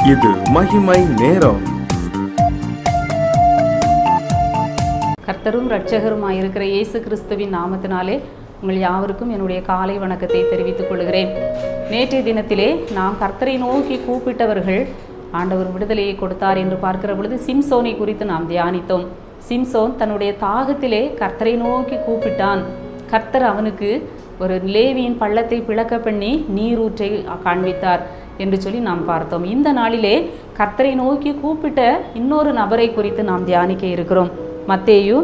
இது மகிமை நேரம். கர்த்தரும் இரட்சகருமாயிருக்கிற இயேசு கிறிஸ்துவின் நாமத்தினாலே உங்கள் யாவருக்கும் என்னுடைய காலை வணக்கத்தை தெரிவித்துக் கொள்கிறேன். நேற்றைய தினத்திலே நாம் கர்த்தரை நோக்கி கூப்பிட்டவர்கள் ஆண்டவர் விடுதலையை கொடுத்தார் என்று பார்க்கிற பொழுது சிம்சோனை குறித்து நாம் தியானித்தோம். சிம்சோன் தன்னுடைய தாகத்திலே கர்த்தரை நோக்கி கூப்பிட்டான். கர்த்தர் அவனுக்கு ஒரு லேவியின் பள்ளத்தை பிளக்க பண்ணி நீரூற்றை காண்பித்தார் என்று சொல்லி நாம் பார்த்தோம். இந்த நாளிலே கர்த்தரை நோக்கி கூப்பிட்ட இன்னொரு நபரை குறித்து நாம் தியானிக்க இருக்கிறோம். மத்தேயு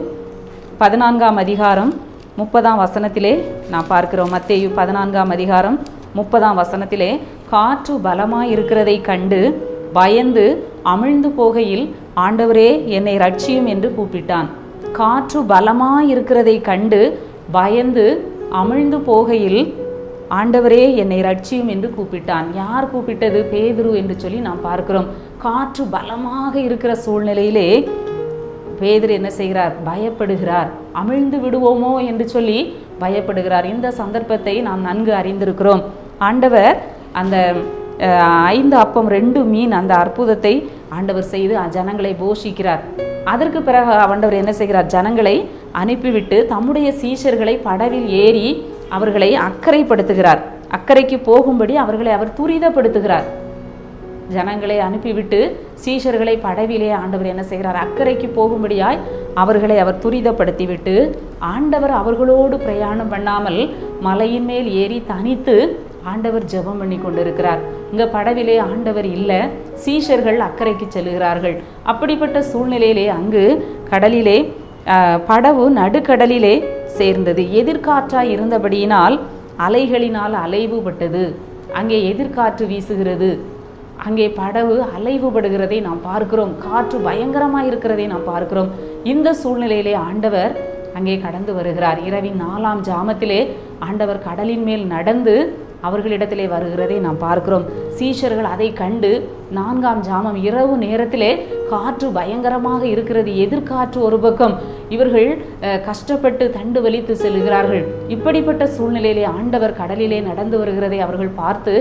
14ஆம் அதிகாரம் 30ஆம் வசனத்திலே நாம் பார்க்கிறோம். மத்தேயு 14ஆம் அதிகாரம் 30ஆம் வசனத்திலே, காற்று பலமாய் இருக்கிறதை கண்டு பயந்து அமிழ்ந்து போகையில் ஆண்டவரே என்னை ரட்சியும் என்று கூப்பிட்டான். காற்று பலமாய் இருக்கிறதை கண்டு பயந்து அமிழ்ந்து போகையில் ஆண்டவரே என்னை ரட்சியும் என்று கூப்பிட்டான். யார் கூப்பிட்டது? பேதுரு என்று சொல்லி நாம் பார்க்கிறோம். காற்று பலமாக இருக்கிற சூழ்நிலையிலே பேதுரு என்ன செய்கிறார்? பயப்படுகிறார். அமிழ்ந்து விடுவோமோ என்று சொல்லி பயப்படுகிறார். இந்த சந்தர்ப்பத்தை நாம் நன்கு அறிந்திருக்கிறோம். ஆண்டவர் அந்த 5 அப்பம் 2 மீன் அந்த அற்புதத்தை ஆண்டவர் செய்து ஜனங்களை போஷிக்கிறார். அதற்கு பிறகு ஆண்டவர் என்ன செய்கிறார்? ஜனங்களை அனுப்பிவிட்டு தம்முடைய சீஷர்களை படவில் ஏறி அவர்களை அக்கறைப்படுத்துகிறார். அக்கறைக்கு போகும்படி அவர்களை அவர் துரிதப்படுத்துகிறார். ஜனங்களை அனுப்பிவிட்டு சீஷர்களை படவிலே ஆண்டவர் என்ன செய்கிறார்? அக்கறைக்கு போகும்படியாய் அவர்களை அவர் துரிதப்படுத்திவிட்டு ஆண்டவர் அவர்களோடு பிரயாணம் பண்ணாமல் மலையின் மேல் ஏறி தனித்து ஆண்டவர் ஜெபம் பண்ணி கொண்டிருக்கிறார். இங்க படவிலே ஆண்டவர் இல்லை, சீஷர்கள் அக்கறைக்கு செல்கிறார்கள். அப்படிப்பட்ட சூழ்நிலையிலே அங்கு கடலிலே படவு நடுக்கடலிலே சேர்ந்தது. எதிர்காற்றாய் இருந்தபடியினால் அலைகளினால் அலைவுபட்டது. அங்கே எதிர்காற்று வீசுகிறது. அங்கே படவு அலைவுபடுகிறதை நாம் பார்க்கிறோம். காற்று பயங்கரமாக இருக்கிறதை நாம் பார்க்கிறோம். இந்த சூழ்நிலையிலே ஆண்டவர் அங்கே கடந்து வருகிறார். இரவின் 4ஆம் ஜாமத்திலே ஆண்டவர் கடலின் மேல் நடந்து அவர்களிடத்திலே வருகிறதை நாம் பார்க்கிறோம். சீஷர்கள் அதை கண்டு 4ஆம் ஜாமம் இரவு நேரத்திலே காற்று பயங்கரமாக இருக்கிறது, எதிர்காற்று ஒரு பக்கம், இவர்கள் கஷ்டப்பட்டு தண்டு வலித்து செல்கிறார்கள். இப்படிப்பட்ட சூழ்நிலையிலே ஆண்டவர் கடலிலே நடந்து வருகிறதை அவர்கள் பார்த்து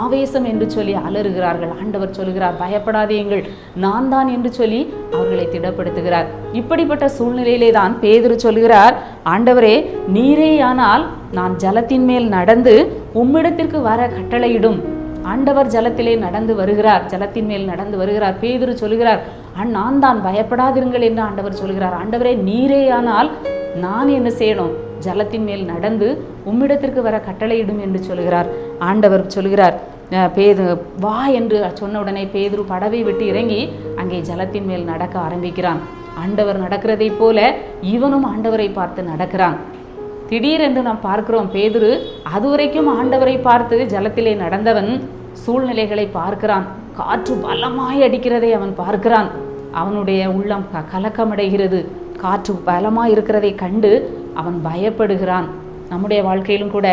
ஆவேசம் என்று சொல்லி அலறுகிறார்கள். ஆண்டவர் சொல்கிறார், பயப்படாதீங்கள், நான் தான் என்று சொல்லி அவர்களை திடப்படுத்துகிறார். இப்படிப்பட்ட சூழ்நிலையிலே தான் பேதுரு சொல்கிறார், ஆண்டவரே நீரேயானால் நான் ஜலத்தின் மேல் நடந்து உம்மிடத்திற்கு வர கட்டளையிடும். ஆண்டவர் ஜலத்திலே நடந்து வருகிறார், ஜலத்தின் மேல் நடந்து வருகிறார். பேதுரு சொல்கிறார், நான் தான், பயப்படாதிருங்கள் என்று ஆண்டவர் சொல்கிறார். ஆண்டவரே நீரேயானால் நான் என்ன செய்யணும்? ஜலத்தின் மேல் நடந்து உம்மிடத்திற்கு வர கட்டளையிடும் என்று சொல்கிறார். ஆண்டவர் சொல்கிறார், வா என்று சொன்ன உடனே பேதுரு படவை விட்டு இறங்கி அங்கே ஜலத்தின் மேல் நடக்க ஆரம்பிக்கிறான். ஆண்டவர் நடக்கிறதை போல இவனும் ஆண்டவரை பார்த்து நடக்கிறான். திடீரென்று நாம் பார்க்கிறோம், பேதுரு அதுவரைக்கும் ஆண்டவரை பார்த்து ஜலத்திலே நடந்தவன் சூழ்நிலைகளை பார்க்கிறான். காற்று பலமாய் அடிக்கிறதை அவன் பார்க்கிறான். அவனுடைய உள்ளம் கலக்கமடைகிறது. காற்று பலமாய் இருக்கிறதை கண்டு அவன் பயப்படுகிறான். நம்முடைய வாழ்க்கையிலும் கூட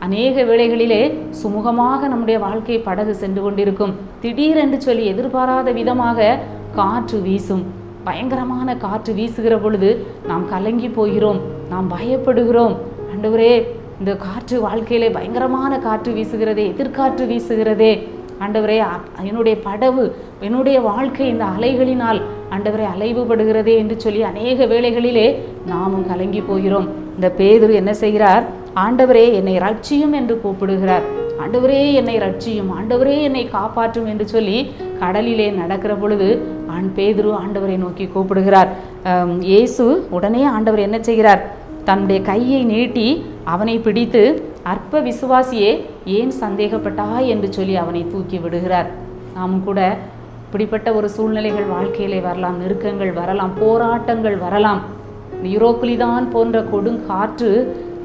அநேக வேளைகளிலே சுமூகமாக நம்முடைய வாழ்க்கை படகு சென்று கொண்டிருக்கும். திடீரென்று சொல்லி எதிர்பாராத விதமாக காற்று வீசும். பயங்கரமான காற்று வீசுகிற பொழுது நாம் கலங்கி போகிறோம், நாம் பயப்படுகிறோம். ஆண்டவரே இந்த காற்று வாழ்க்கையிலே பயங்கரமான காற்று வீசுகிறதே, எதிர்காற்று வீசுகிறதே, ஆண்டவரே என்னுடைய படவு, என்னுடைய வாழ்க்கை இந்த அலைகளினால் ஆண்டவரே அலைவுபடுகிறதே என்று சொல்லி அநேக வேளைகளிலே நாமும் கலங்கி போகிறோம். இந்த பேதுரு என்ன செய்கிறார்? ஆண்டவரே என்னை ரட்சியும் என்று கூப்பிடுகிறார். ஆண்டவரே என்னை ரட்சியும், ஆண்டவரே என்னை காப்பாற்றும் என்று சொல்லி கடலிலே நடக்கிற பொழுது பேதுரு ஆண்டவரை நோக்கி கூப்பிடுகிறார். இயேசு உடனே ஆண்டவர் என்ன செய்கிறார்? தன்னுடைய கையை நீட்டி அவனை பிடித்து, அற்ப விசுவாசியே ஏன் சந்தேகப்பட்டாய் என்று சொல்லி அவனை தூக்கி விடுகிறார். நாமும் கூட இப்படிப்பட்ட ஒரு சூழ்நிலைகள் வாழ்க்கையிலே வரலாம், நெருக்கங்கள் வரலாம், போராட்டங்கள் வரலாம். யூரோக்குலிதான் போன்ற கொடுங்காற்று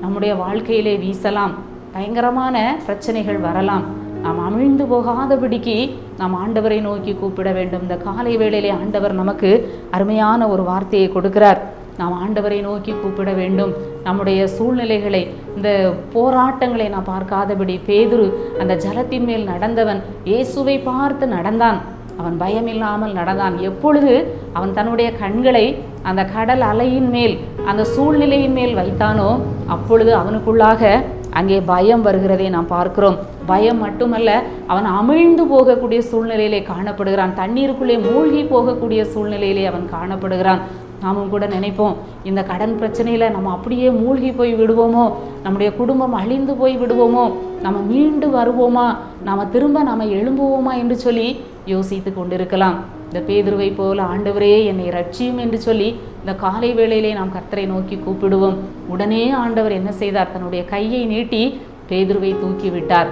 நம்முடைய வாழ்க்கையிலே வீசலாம், பயங்கரமான பிரச்சனைகள் வரலாம். நாம் அமிழ்ந்து போகாதபடிக்கு நாம் ஆண்டவரை நோக்கி கூப்பிட வேண்டும். இந்த காலை வேளையிலே ஆண்டவர் நமக்கு அருமையான ஒரு வார்த்தையை கொடுக்கிறார். நாம் ஆண்டவரை நோக்கி கூப்பிட வேண்டும். நம்முடைய சூழ்நிலைகளை, இந்த போராட்டங்களை நாம் பார்க்காதபடி பேதுரு அந்த ஜலத்தின் மேல் நடந்தவன் இயேசுவை பார்த்து நடந்தான். அவன் பயமில்லாமல் நடந்தான். எப்பொழுது அவன் தன்னுடைய கண்களை அந்த கடல் அலையின் மேல், அந்த சூழ்நிலையின் மேல் வைத்தானோ அப்பொழுது அவனுக்குள்ளாக அங்கே பயம் வருகிறதை நாம் பார்க்கிறோம். பயம் மட்டுமல்ல, அவன் அமிழ்ந்து போகக்கூடிய சூழ்நிலையிலே காணப்படுகிறான். தண்ணீருக்குள்ளே மூழ்கி போகக்கூடிய சூழ்நிலையிலே அவன் காணப்படுகிறான். நாமும் கூட நினைப்போம், இந்த கடன் பிரச்சனையில் நம்ம அப்படியே மூழ்கி போய் விடுவோமோ, நம்முடைய குடும்பம் அழிந்து போய் விடுவோமோ, நம்ம மீண்டு வருவோமா, நம்ம எழும்புவோமா என்று சொல்லி யோசித்து கொண்டிருக்கலாம். இந்த பேதுருவை போல ஆண்டவரே என்னை ரட்சியும் என்று சொல்லி இந்த காலை வேளையிலே நாம் கர்த்தரை நோக்கி கூப்பிடுவோம். உடனே ஆண்டவர் என்ன செய்தார்? தன்னுடைய கையை நீட்டி பேதுருவை தூக்கி விட்டார்.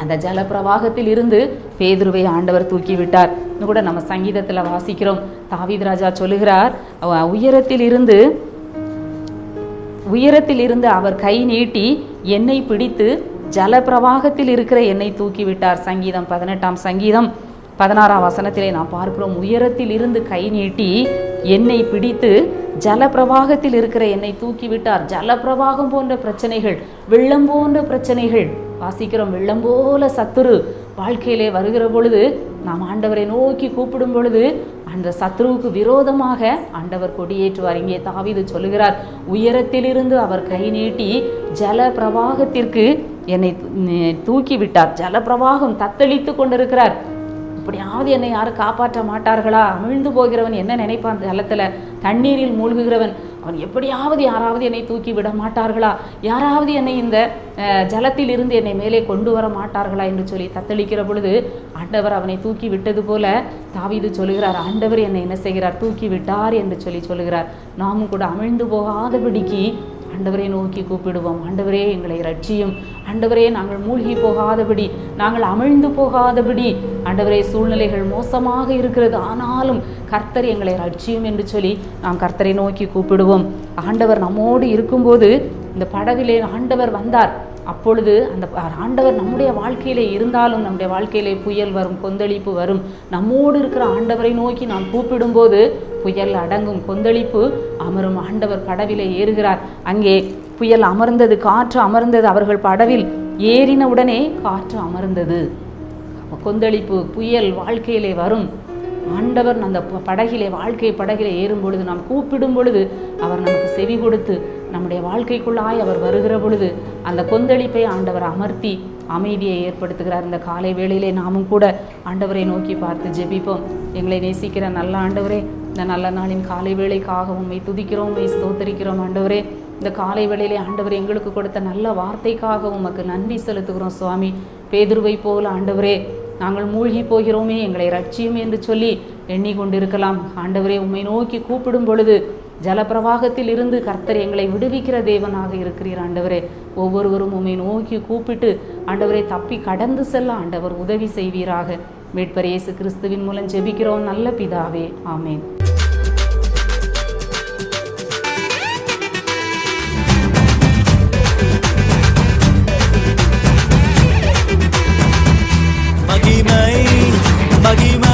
அந்த ஜல பிரவாகத்தில் இருந்து பேதுருவை ஆண்டவர் தூக்கி விட்டார். கூட நம்ம சங்கீதத்தில் வாசிக்கிறோம். தாவீது ராஜா சொல்லுகிறார், உயரத்தில் இருந்து அவர் கை நீட்டி என்னை பிடித்து ஜல பிரவாகத்தில் இருக்கிற என்னை தூக்கி விட்டார். சங்கீதம் 18ஆம் சங்கீதம் 16ஆம் வசனத்திலே நாம் பார்க்கிறோம், உயரத்தில் இருந்து கை நீட்டி என்னை பிடித்து ஜல பிரவாகத்தில் இருக்கிற என்னை தூக்கி விட்டார். ஜல பிரவாகம் போன்ற பிரச்சனைகள், வெள்ளம் போன்ற பிரச்சனைகள் வாசிக்கிறோம். வெள்ளம் போல சத்துரு வாழ்க்கையிலே வருகிற பொழுது நாம் ஆண்டவரை நோக்கி கூப்பிடும் பொழுது அந்த சத்ருவுக்கு விரோதமாக ஆண்டவர் கொடியேற்றுவார். இங்கே தாவீது சொல்லுகிறார், உயரத்திலிருந்து அவர் கை நீட்டி ஜல பிரவாகத்திற்கு என்னை தூக்கி விட்டார். ஜல பிரவாகம் தத்தளித்து கொண்டிருக்கிறார். இப்படியாவது என்னை யாரும் காப்பாற்ற மாட்டார்களா? அமிழ்ந்து போகிறவன் என்ன நினைப்பான்? ஜலத்தில் தண்ணீரில் மூழ்குகிறவன் அவன் எப்படியாவது யாராவது என்னை தூக்கி விட மாட்டார்களா? யாராவது என்னை இந்த ஜலத்தில் இருந்து என்னை மேலே கொண்டு வர மாட்டார்களா என்று சொல்லி தத்தளிக்கிற பொழுது ஆண்டவர் அவனை தூக்கி விட்டது போல தாவீது சொல்லுகிறார், ஆண்டவர் என்னை என்ன செய்கிறார்? தூக்கி விட்டார் என்று சொல்லுகிறார். நாமும் கூட அமிழ்ந்து போகாதபடிக்கு ஆண்டவரை நோக்கி கூப்பிடுவோம். ஆண்டவரே எங்களை ரட்சியும். ஆண்டவரே நாங்கள் மூழ்கி போகாதபடி, நாங்கள் அமிழ்ந்து போகாதபடி. ஆண்டவரே சூழ்நிலைகள் மோசமாக இருக்கிறது, ஆனாலும் கர்த்தர் எங்களை ரட்சியும் என்று சொல்லி நாம் கர்த்தரை நோக்கி கூப்பிடுவோம். ஆண்டவர் நம்மோடு இருக்கும்போது இந்த படவிலே ஆண்டவர் வந்தார். அப்பொழுது அந்த ஆண்டவர் நம்முடைய வாழ்க்கையிலே இருந்தாலும் நம்முடைய வாழ்க்கையிலே புயல் வரும், கொந்தளிப்பு வரும். நம்மோடு இருக்கிற ஆண்டவரை நோக்கி நாம் கூப்பிடும்போது புயல் அடங்கும், கொந்தளிப்பு அமரும். ஆண்டவர் படவிலே ஏறுகிறார். அங்கே புயல் அமர்ந்தது, காற்று அமர்ந்தது. அவர்கள் படவில் ஏறின உடனே காற்று அமர்ந்தது. கொந்தளிப்பு, புயல் வாழ்க்கையிலே வரும். ஆண்டவர் அந்த வாழ்க்கை படகிலே ஏறும் பொழுது, நாம் கூப்பிடும் பொழுது அவர் நமக்கு செவி கொடுத்து நம்முடைய வாழ்க்கைக்குள்ளாய் அவர் வருகிற பொழுது அந்த கொந்தளிப்பை ஆண்டவர் அமர்த்தி அமைதியை ஏற்படுத்துகிறார். இந்த காலை வேளையிலே நாமும் கூட ஆண்டவரை நோக்கி பார்த்து ஜெபிப்போம். எங்களை நேசிக்கிற நல்ல ஆண்டவரே, இந்த நல்ல நாளின் காலை வேளைக்காக உம்மை துதிக்கிறோம், உம்மை ஸ்தோத்தரிக்கிறோம். ஆண்டவரே, இந்த காலை வேளையிலே ஆண்டவர் எங்களுக்கு கொடுத்த நல்ல வார்த்தைக்காக உமக்கு நன்றி செலுத்துகிறோம் சுவாமி. பேதுருவை போல ஆண்டவரே, நாங்கள் மூழ்கி போகிறோமே, எங்களை ரட்சியும் என்று சொல்லி எண்ணிக்கொண்டிருக்கலாம். ஆண்டவரே, உம்மை நோக்கி கூப்பிடும் பொழுது ஜலப்பிரவாகத்தில் இருந்து கர்த்தர் எங்களை விடுவிக்கிற தேவனாக இருக்கிறீர். ஆண்டவரே, ஒவ்வொருவரும் உம்மை நோக்கி கூப்பிட்டு ஆண்டவரை தப்பி கடந்து செல்ல ஆண்டவர் உதவி செய்வீராக. மீட்பர் இயேசு கிறிஸ்துவின் மூலம் ஜெபிக்கிறோம் நல்ல பிதாவே, ஆமேன். மகிமை